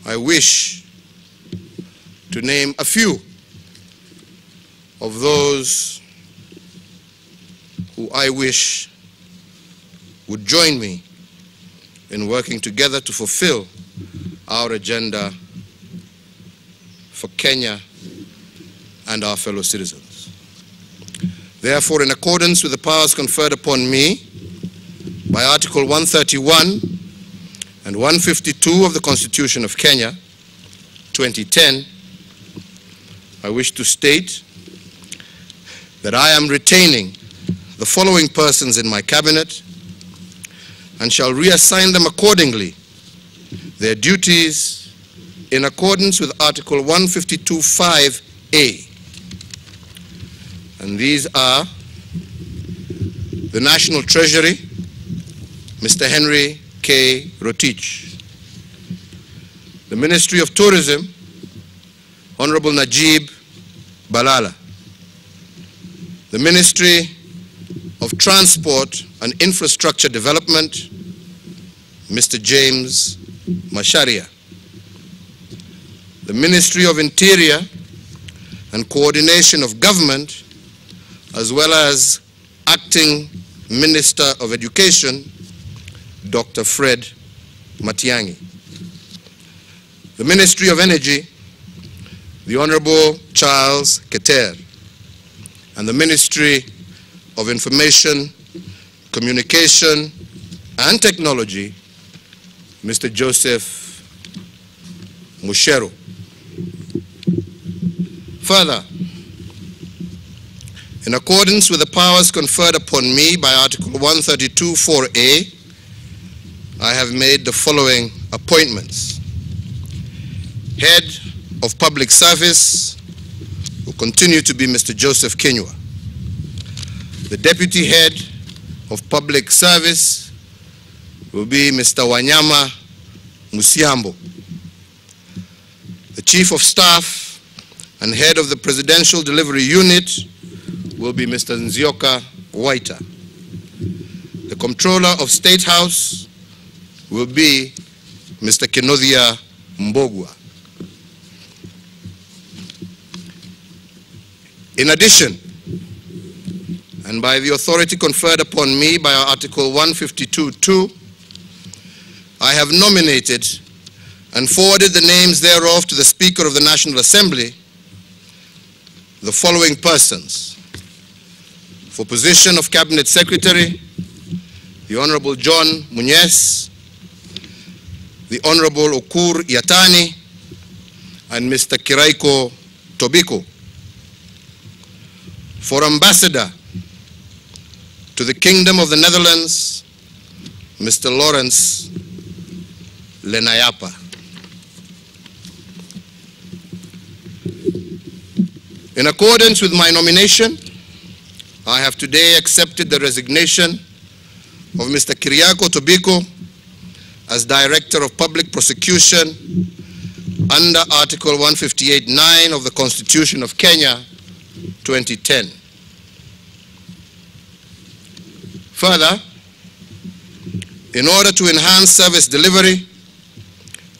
I wish to name a few of those who I wish would join me in working together to fulfill our agenda for Kenya and our fellow citizens. Therefore, in accordance with the powers conferred upon me by Article 131 and 152 of the Constitution of Kenya, 2010, I wish to state that I am retaining the following persons in my cabinet and shall reassign them accordingly their duties in accordance with Article 152(5)(a). And these are the National Treasury, Mr. Henry K. Rotich. The Ministry of Tourism, Honorable Najib Balala. The Ministry of Transport and Infrastructure Development, Mr. James Macharia. The Ministry of Interior and Coordination of Government, as well as Acting Minister of Education, Dr. Fred Matiang'i. The Ministry of Energy, the Honorable Charles Keter. And the Ministry of Information, Communication and Technology, Mr. Joseph Mushero. Further, in accordance with the powers conferred upon me by Article 132(4)(a), I have made the following appointments. Head of Public Service will continue to be Mr. Joseph Kinyua. The Deputy Head of Public Service will be Mr. Wanyama Musiambo. The Chief of Staff and Head of the Presidential Delivery Unit will be Mr. Nzioka Waita. The Comptroller of State House will be Mr. Kenothia Mbogwa. In addition, and by the authority conferred upon me by Article 152(2), I have nominated and forwarded the names thereof to the Speaker of the National Assembly the following persons. For position of Cabinet Secretary, the Honorable John Munyes, the Honorable Okur Yatani, and Mr. Kiraiko Tobiko. For Ambassador to the Kingdom of the Netherlands, Mr. Lawrence Lenayapa. In accordance with my nomination, I have today accepted the resignation of Mr. Kiraiko Tobiko as Director of Public Prosecution under Article 158(9) of the Constitution of Kenya, 2010. Further, in order to enhance service delivery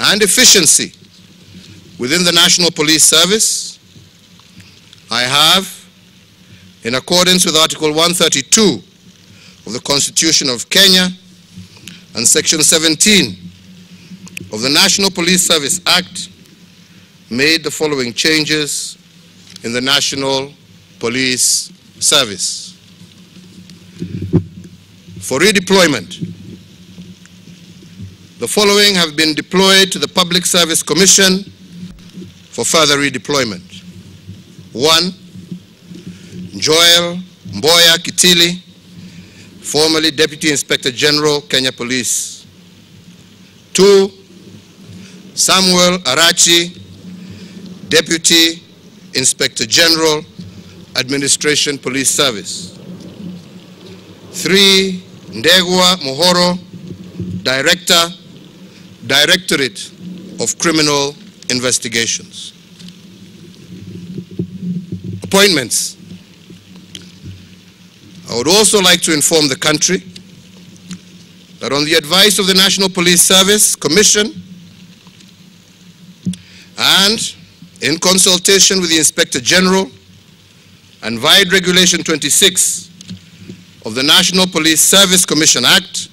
and efficiency within the National Police Service, I have, in accordance with Article 132 of the Constitution of Kenya and Section 17 of the National Police Service Act, made the following changes in the National Police Service. For redeployment, the following have been deployed to the Public Service Commission for further redeployment. 1. Joel Mboya Kitili, formerly Deputy Inspector General, Kenya Police. 2. Samuel Arachi, Deputy Inspector General, Administration Police Service. 3. Ndegwa Mohoro, Director, Directorate of Criminal Investigations. Appointments. I would also like to inform the country that on the advice of the National Police Service Commission, and in consultation with the Inspector General and via Regulation 26 of the National Police Service Commission Act,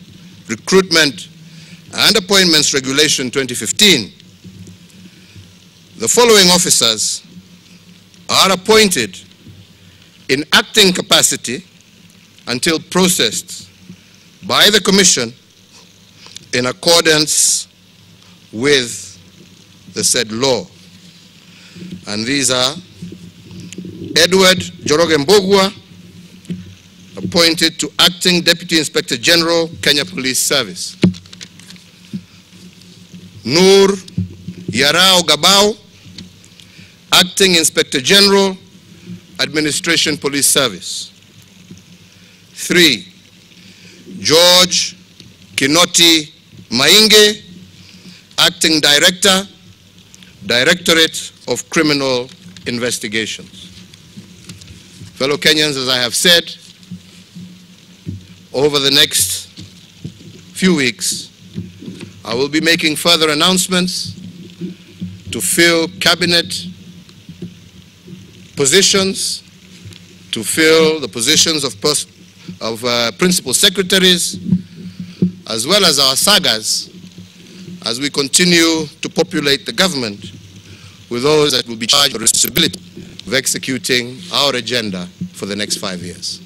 Recruitment and Appointments Regulation 2015, the following officers are appointed in acting capacity until processed by the Commission in accordance with the said law. And these are Edward Joroge Mbogwa, appointed to Acting Deputy Inspector General, Kenya Police Service. Nur Yarao Gabao, Acting Inspector General, Administration Police Service. 3. George Kinoti Mainge, Acting Director, Directorate of Criminal Investigations. Fellow Kenyans, as I have said, over the next few weeks, I will be making further announcements to fill cabinet positions, to fill the positions of principal secretaries, as well as our sagas, as we continue to populate the government with those that will be charged with the responsibility of executing our agenda for the next 5 years.